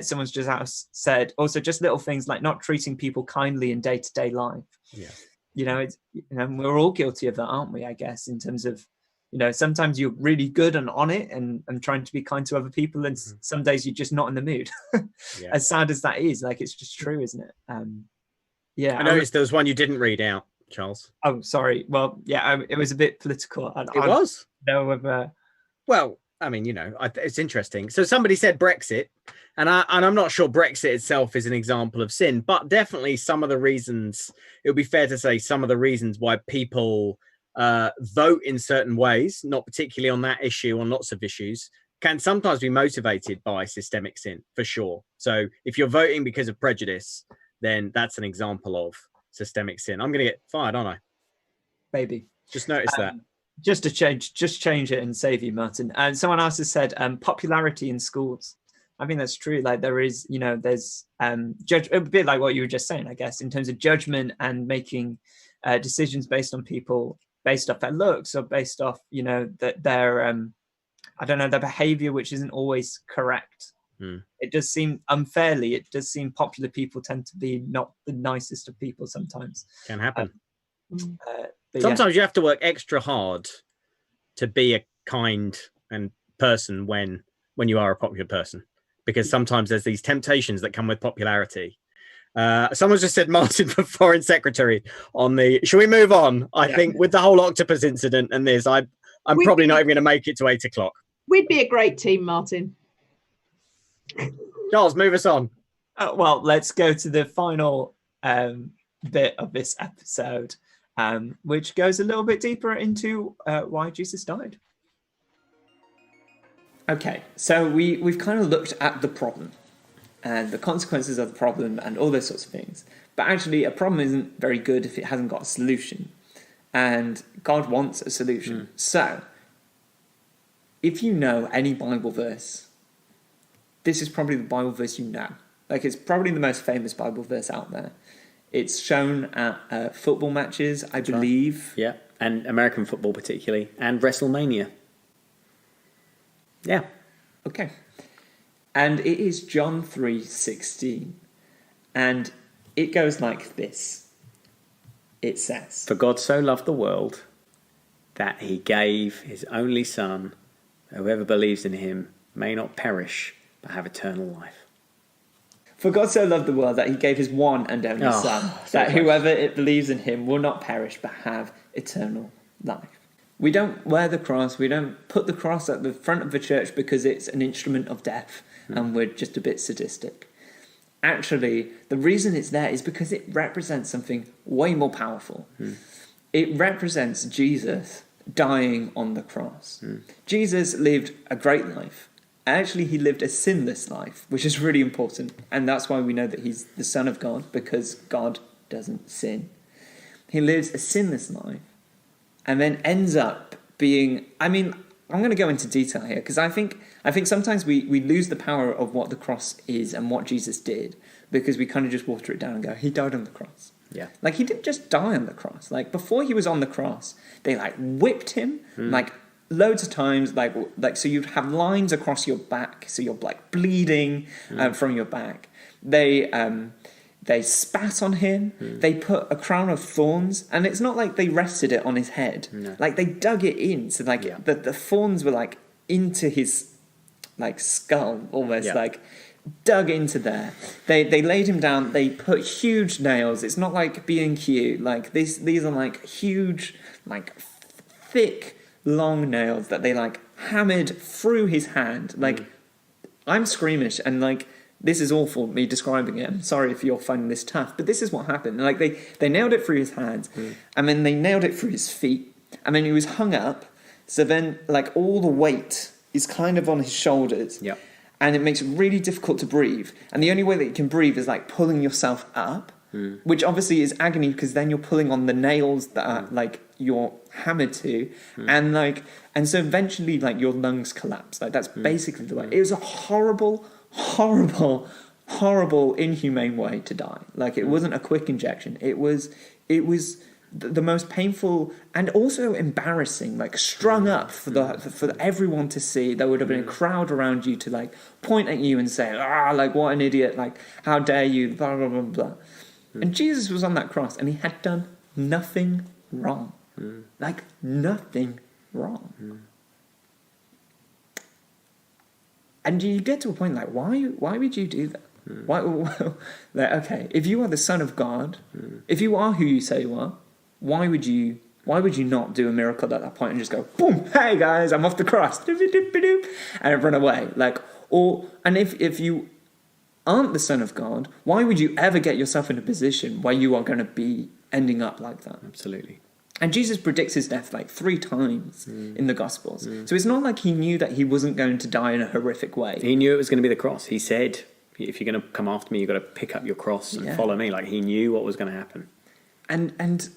Someone's just said also just little things like not treating people kindly in day-to-day life. Yeah. You know, we're all guilty of that, aren't we? I guess, in terms of, you know, sometimes you're really good and on it and trying to be kind to other people, and some days you're just not in the mood. As sad as that is, like, it's just true, isn't it? Yeah. I noticed there was one you didn't read out, Charles. Oh, sorry. Well, yeah, it was a bit political. It was. No, well, I mean, you know, it's interesting. So somebody said Brexit, and I'm not sure Brexit itself is an example of sin, but definitely some of the reasons, it would be fair to say some of the reasons why people vote in certain ways, not particularly on that issue, on lots of issues, can sometimes be motivated by systemic sin, for sure. So if you're voting because of prejudice, then that's an example of systemic sin. I'm going to get fired, aren't I? Maybe. Just notice that. Just change it and save you, Martin. And someone else has said popularity in schools. I think that's true. Like there is, you know, there's a bit like what you were just saying, I guess, in terms of judgment and making decisions based on people, based off their looks or based off, you know, that their I don't know, their behavior, which isn't always correct. It does seem unfairly. It does seem popular people tend to be not the nicest of people sometimes. Can happen. Sometimes you have to work extra hard to be a kind and person when you are a popular person, because sometimes there's these temptations that come with popularity. Someone just said Martin for Foreign Secretary on the. Should we move on? I think with the whole octopus incident and this, I'm probably not even going to make it to 8 o'clock. We'd be a great team, Martin. Charles, move us on. Well, let's go to the final bit of this episode. Which goes a little bit deeper into why Jesus died. Okay, so we've kind of looked at the problem and the consequences of the problem and all those sorts of things. But actually, a problem isn't very good if it hasn't got a solution. And God wants a solution. So, if you know any Bible verse, this is probably the Bible verse you know. Like, it's probably the most famous Bible verse out there. It's shown at football matches, I believe. Right. Yeah, and American football particularly, and WrestleMania. Yeah. Okay. And it is John 3:16. And it goes like this. It says, For God so loved the world that he gave his only Son, that whoever believes in him may not perish, but have eternal life. For God so loved the world that he gave his one and only Son, that whoever it believes in him will not perish, but have eternal life. We don't wear the cross, we don't put the cross at the front of the church because it's an instrument of death and we're just a bit sadistic. Actually, the reason it's there is because it represents something way more powerful. It represents Jesus dying on the cross. Jesus lived a great life. Actually, he lived a sinless life, which is really important. And that's why we know that he's the Son of God, because God doesn't sin. He lives a sinless life and then ends up being... I mean, I'm going to go into detail here, because I think sometimes we lose the power of what the cross is and what Jesus did, because we kind of just water it down and go, he died on the cross. Yeah. Like, he didn't just die on the cross. Like, before he was on the cross, they, like, whipped him, like, loads of times, like so you'd have lines across your back, so you're, like, bleeding from your back. They spat on him. They put a crown of thorns, and it's not like they rested it on his head. No. Like, they dug it in, so, like, the thorns were, like, into his, like, skull, almost, like, dug into there. They laid him down. They put huge nails. It's not like being cute. Like, these are, like, huge, like, thick, long nails that they, like, hammered through his hand. Like, I'm squeamish, and, like, this is awful, me describing it. I'm sorry if you're finding this tough, but this is what happened. Like, they nailed it through his hands, and then they nailed it through his feet, and then he was hung up, so then, like, all the weight is kind of on his shoulders, and it makes it really difficult to breathe, and the only way that you can breathe is, like, pulling yourself up, which obviously is agony, because then you're pulling on the nails that are, like, you're hammered to, and, like, and so eventually, like, your lungs collapse. Like, that's basically the way. It was a horrible, inhumane way to die. Like, it wasn't a quick injection. It was the most painful and also embarrassing, like, strung up for everyone to see. There would have been a crowd around you to, like, point at you and say, like, what an idiot, like, how dare you, blah, blah, blah, blah. And Jesus was on that cross, and he had done nothing wrong. Like, nothing wrong. And you get to a point like, why would you do that? Why, like, okay, if you are the Son of God, if you are who you say you are, why would you not do a miracle at that point and just go, boom, hey guys, I'm off the cross, and run away? Like, and if you aren't the Son of God, why would you ever get yourself in a position where you are going to be ending up like that? Absolutely. And Jesus predicts his death like 3 times in the Gospels. So it's not like he knew that he wasn't going to die in a horrific way. He knew it was going to be the cross. He said, if you're going to come after me, you've got to pick up your cross and follow me. Like, he knew what was going to happen. And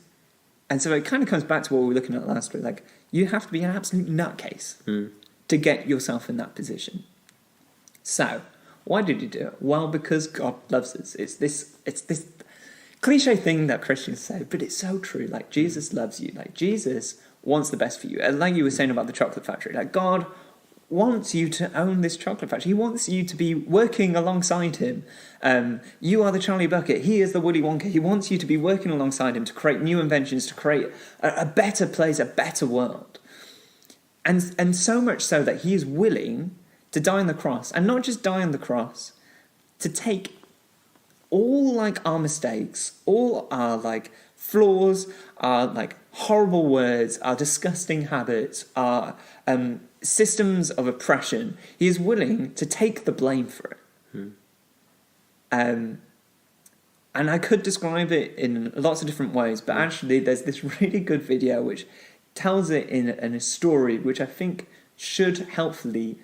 so it kind of comes back to what we were looking at last week. Like, you have to be an absolute nutcase to get yourself in that position. So, why did he do it? Well, because God loves us. It's this cliche thing that Christians say, but it's so true. Like, Jesus loves you. Like, Jesus wants the best for you. And like you were saying about the chocolate factory, like, God wants you to own this chocolate factory. He wants you to be working alongside him. You are the Charlie Bucket. He is the Willy Wonka. He wants you to be working alongside him to create new inventions, to create a better place, a better world. And so much so that he is willing to die on the cross, and not just die on the cross, to take all, like, our mistakes, all our, like, flaws, our, like, horrible words, our disgusting habits, our systems of oppression. He is willing to take the blame for it. And I could describe it in lots of different ways, but actually there's this really good video which tells it in a story which I think should helpfully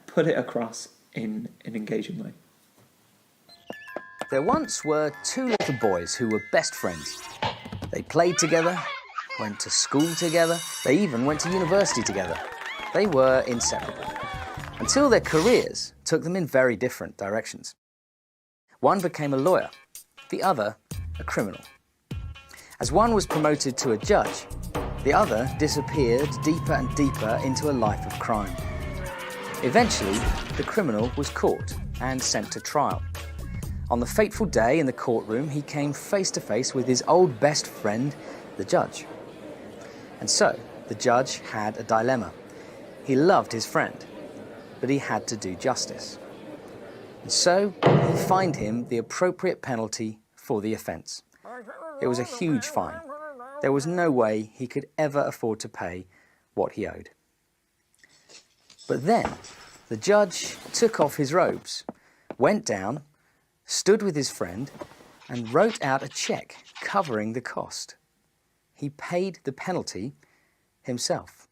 put it across in an engaging way. There once were two little boys who were best friends. They played together, went to school together, they even went to university together. They were inseparable, until their careers took them in very different directions. One became a lawyer, the other a criminal. As one was promoted to a judge, the other disappeared deeper and deeper into a life of crime. Eventually, the criminal was caught and sent to trial. On the fateful day in the courtroom, he came face to face with his old best friend, the judge. And so, the judge had a dilemma. He loved his friend, but he had to do justice. And so, he fined him the appropriate penalty for the offence. It was a huge fine. There was no way he could ever afford to pay what he owed. But then, the judge took off his robes, went down, stood with his friend, and wrote out a cheque covering the cost. He paid the penalty himself.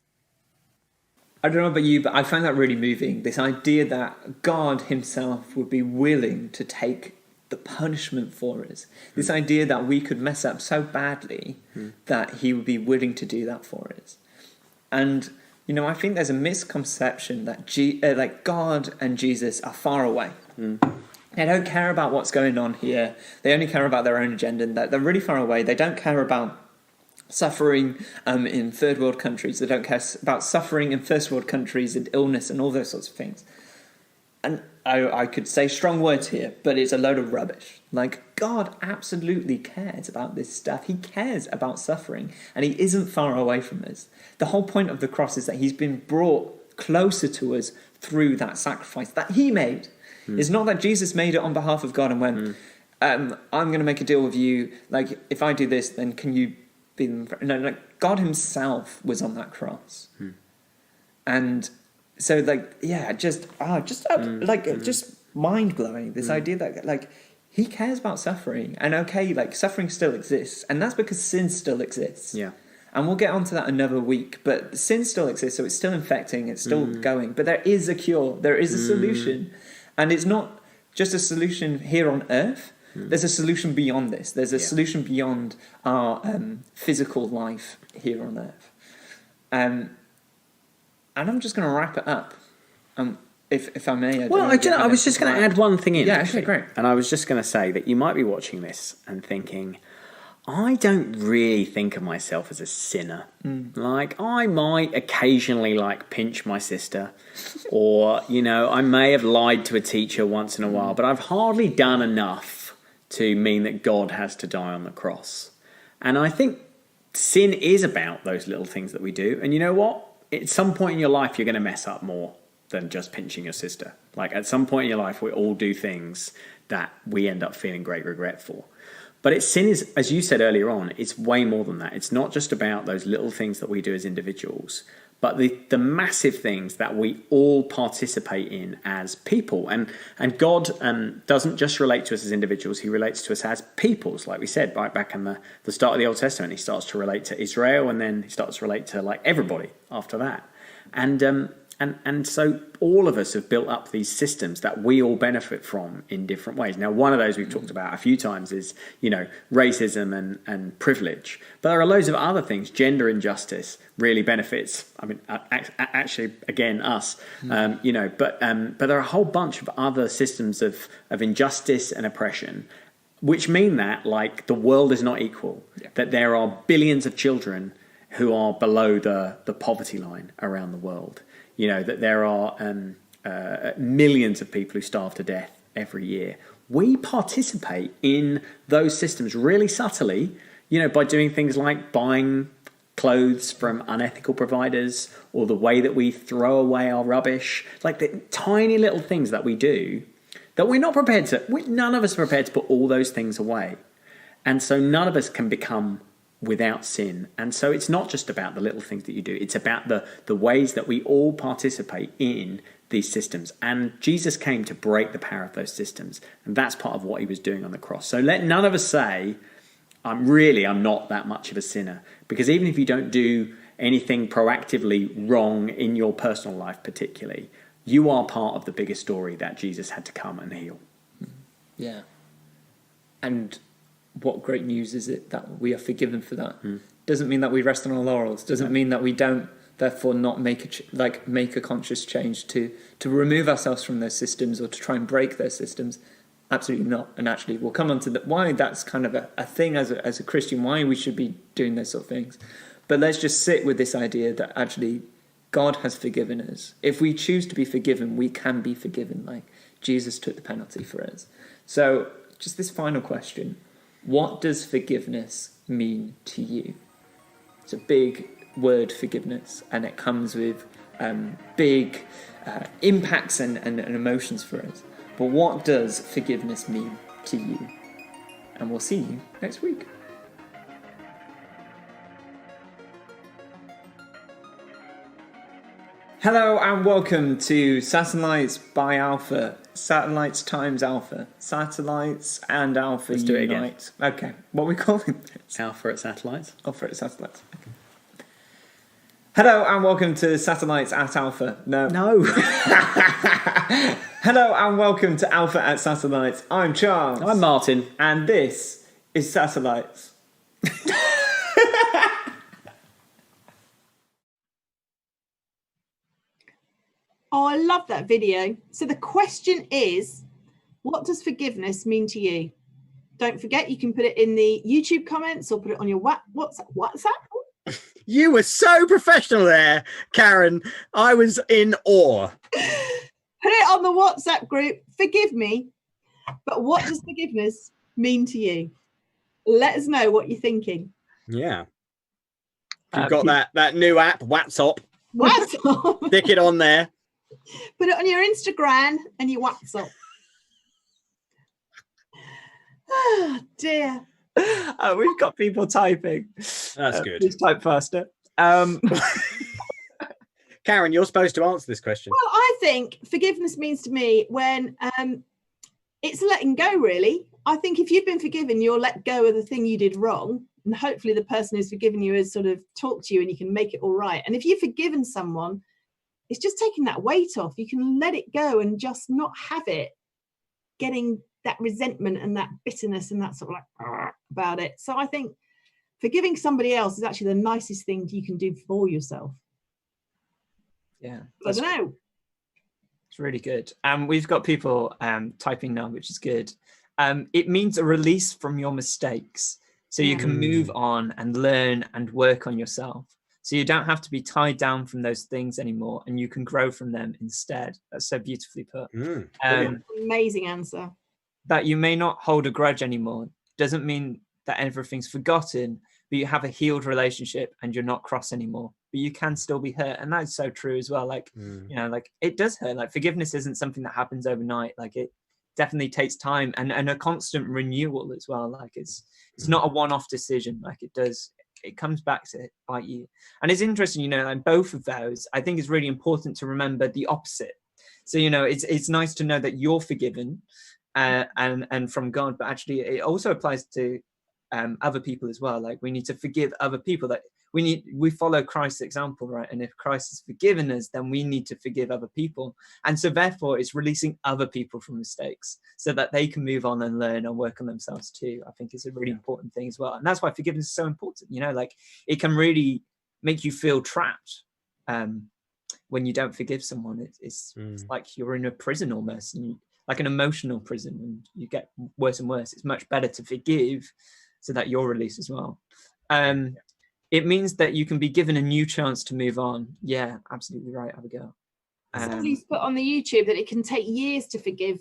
I don't know about you, but I find that really moving. This idea that God himself would be willing to take the punishment for us. This idea that we could mess up so badly that he would be willing to do that for us. And, you know, I think there's a misconception that God and Jesus are far away. They don't care about what's going on here. They only care about their own agenda, and that they're really far away. They don't care about suffering in third world countries. They don't care about suffering in first world countries and illness and all those sorts of things. And I could say strong words here, but it's a load of rubbish. Like, God absolutely cares about this stuff. He cares about suffering, and he isn't far away from us. The whole point of the cross is that he's been brought closer to us through that sacrifice that he made. It's not that Jesus made it on behalf of God and went, I'm going to make a deal with you. Like, if I do this, then can you be them? No, like, God himself was on that cross. And so, like, yeah, just mind-blowing, this idea that, like, he cares about suffering. And, okay, like, suffering still exists. And that's because sin still exists. Yeah. And we'll get onto that another week. But sin still exists, so it's still infecting, it's still going. But there is a cure. There is a solution. And it's not just a solution here on Earth. There's a solution beyond this. There's a solution beyond our physical life here on Earth. And I'm just going to wrap it up, if I may. I was just going to add one thing in. Yeah, actually, great. And I was just going to say that you might be watching this and thinking, I don't really think of myself as a sinner. Like, I might occasionally, like, pinch my sister, or, you know, I may have lied to a teacher once in a while, but I've hardly done enough to mean that God has to die on the cross. And I think sin is about those little things that we do. And you know what? At some point in your life, you're going to mess up more than just pinching your sister. Like, at some point in your life, we all do things that we end up feeling great regret for. But sin is, as you said earlier on, it's way more than that. It's not just about those little things that we do as individuals, but the massive things that we all participate in as people. And God doesn't just relate to us as individuals, he relates to us as peoples. Like we said, right back in the start of the Old Testament, he starts to relate to Israel, and then he starts to relate to, like, everybody after that. And so all of us have built up these systems that we all benefit from in different ways. Now, one of those we've talked about a few times is, you know, racism and privilege. But there are loads of other things. Gender injustice really benefits, I mean, actually, again, us, you know. But there are a whole bunch of other systems of injustice and oppression, which mean that, like, the world is not equal, that there are billions of children who are below the poverty line around the world. You know, that there are millions of people who starve to death every year. We participate in those systems really subtly, you know, by doing things like buying clothes from unethical providers, or the way that we throw away our rubbish, like the tiny little things that we do that we're not prepared to, none of us are prepared to put all those things away. And so none of us can become without sin. And so it's not just about the little things that you do, it's about the ways that we all participate in these systems. And Jesus came to break the power of those systems, and that's part of what he was doing on the cross. So let none of us say, I'm not that much of a sinner, because even if you don't do anything proactively wrong in your personal life particularly, you are part of the bigger story that Jesus had to come and heal. Yeah. And what great news is it that we are forgiven for that? Doesn't mean that we rest on our laurels. Doesn't mean that we don't therefore not make a conscious change to remove ourselves from those systems or to try and break those systems. Absolutely not. And actually we'll come on to why that's kind of a thing as a Christian, why we should be doing those sort of things. But let's just sit with this idea that actually God has forgiven us. If we choose to be forgiven, we can be forgiven. Like Jesus took the penalty for us. So just this final question. What does forgiveness mean to you? It's a big word, forgiveness, and it comes with big impacts and emotions for us. But what does forgiveness mean to you? And we'll see you next week. Hello and welcome to Satellites by Alpha. Satellites times Alpha. Satellites and Alpha Let's unite. do it again. Okay, what are we calling this? Alpha at Satellites. Alpha at Satellites. Okay. Hello and welcome to Satellites at Alpha. No. Hello and welcome to Alpha at Satellites. I'm Charles. I'm Martin. And this is Satellites. Oh, I love that video. So the question is, what does forgiveness mean to you? Don't forget, you can put it in the YouTube comments or put it on your WhatsApp. You were so professional there, Karen. I was in awe. Put it on the WhatsApp group. Forgive me, but what does forgiveness mean to you? Let us know what you're thinking. Yeah. You've got that new app, WhatsApp. WhatsApp. Stick it on there. Put it on your Instagram and your WhatsApp. Oh, dear. We've got people typing. That's good. Please type faster. Karen, you're supposed to answer this question. Well, I think forgiveness means to me when it's letting go, really. I think if you've been forgiven, you'll let go of the thing you did wrong. And hopefully the person who's forgiven you has sort of talked to you and you can make it all right. And if you've forgiven someone, it's just taking that weight off. You can let it go and just not have it getting that resentment and that bitterness and that sort of like about it. So I think forgiving somebody else is actually the nicest thing you can do for yourself. Yeah. I don't know. It's really good. We've got people typing now, which is good. It means a release from your mistakes. So you can move on and learn and work on yourself. So you don't have to be tied down from those things anymore and you can grow from them instead. That's so beautifully put. Amazing answer. That you may not hold a grudge anymore doesn't mean that everything's forgotten, but you have a healed relationship and you're not cross anymore. But you can still be hurt. And that's so true as well. Like, you know, like it does hurt. Like forgiveness isn't something that happens overnight. Like it definitely takes time and a constant renewal as well. Like it's not a one-off decision. Like it comes back to bite you. And it's interesting, you know, like both of those, I think it's really important to remember the opposite. So, you know, it's nice to know that you're forgiven and from God, but actually it also applies to other people as well. Like we need to forgive other people. That we follow Christ's example, right? And if Christ has forgiven us, then we need to forgive other people. And so therefore it's releasing other people from mistakes so that they can move on and learn and work on themselves too. I think it's a really important thing as well. And that's why forgiveness is so important. You know, like it can really make you feel trapped when you don't forgive someone. It's like you're in a prison almost, and like an emotional prison, and you get worse and worse. It's much better to forgive so that you're released as well. It means that you can be given a new chance to move on. Yeah, absolutely right, Abigail. Somebody's put on the YouTube that it can take years to forgive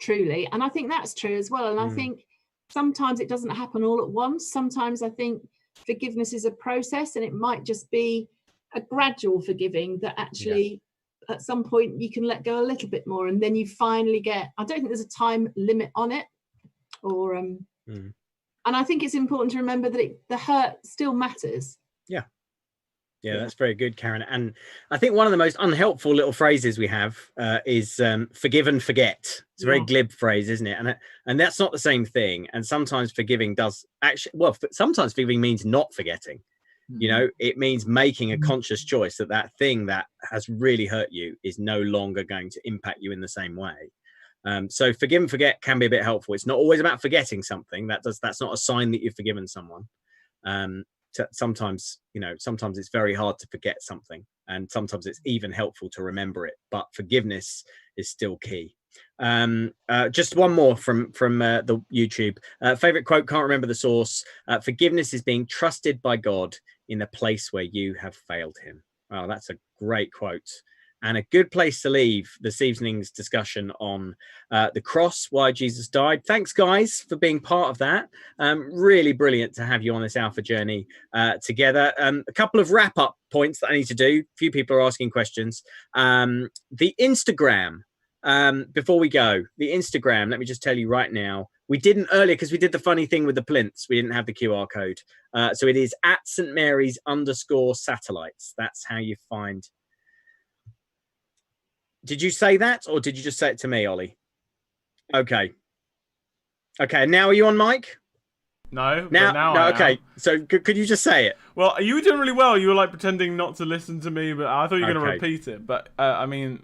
truly. And I think that's true as well. And I think sometimes it doesn't happen all at once. Sometimes I think forgiveness is a process and it might just be a gradual forgiving that actually at some point you can let go a little bit more. And then you finally get, I don't think there's a time limit on it or... And I think it's important to remember that the hurt still matters. Yeah, that's very good, Karen. And I think one of the most unhelpful little phrases we have is forgive and forget. It's a very glib phrase, isn't it? And that's not the same thing. And sometimes forgiving does actually, well, sometimes forgiving means not forgetting. You know, it means making a conscious choice that that thing that has really hurt you is no longer going to impact you in the same way. So forgive and forget can be a bit helpful. It's not always about forgetting something. That's not a sign that you've forgiven someone. Sometimes, you know, sometimes it's very hard to forget something, and sometimes it's even helpful to remember it. But forgiveness is still key. Just one more from the YouTube. Favorite quote, can't remember the source. Forgiveness is being trusted by God in the place where you have failed him. Oh, that's a great quote. And a good place to leave this evening's discussion on the cross, why Jesus died. Thanks, guys, for being part of that. Really brilliant to have you on this Alpha journey together. A couple of wrap-up points that I need to do. A few people are asking questions. The Instagram, before we go, the Instagram, let me just tell you right now, we didn't earlier because we did the funny thing with the plinths. We didn't have the QR code. So it is at St. Mary's _satellites. That's how you find... Did you say that, or did you just say it to me, Ollie? Okay. Okay, now are you on mic? No, no, okay. So could you just say it? Well, you were doing really well. You were like pretending not to listen to me, but I thought you were going to repeat it. But I mean,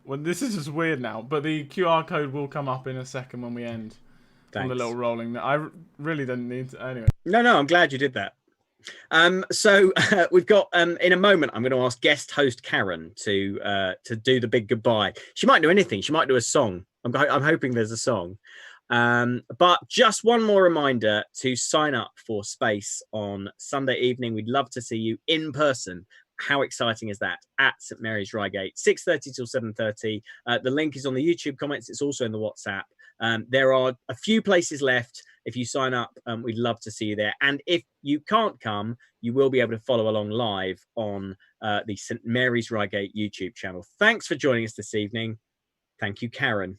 well, this is just weird now. But the QR code will come up in a second when we end. Thanks. On the little rolling. I really didn't need to. Anyway. No, I'm glad you did that. So we've got in a moment I'm going to ask guest host Karen to do the big goodbye. She might do anything. She might do a song. I'm hoping there's a song. But just one more reminder to sign up for Space on Sunday evening. We'd love to see you in person. How exciting is that? At St. Mary's Reigate, 6:30 till 7:30. The link is on the YouTube comments. It's also in the WhatsApp. There are a few places left. If you sign up, we'd love to see you there. And if you can't come, you will be able to follow along live on the St. Mary's Reigate YouTube channel. Thanks for joining us this evening. Thank you, Karen.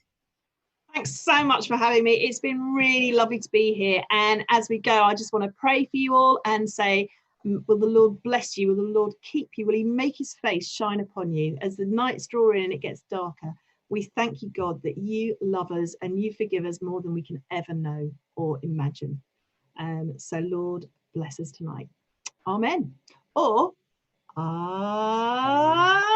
Thanks so much for having me. It's been really lovely to be here. And as we go, I just want to pray for you all and say, will the Lord bless you? Will the Lord keep you? Will he make his face shine upon you? As the nights draw in and it gets darker, we thank you, God, that you love us and you forgive us more than we can ever know or imagine. So, Lord, bless us tonight. Amen. Or, Amen.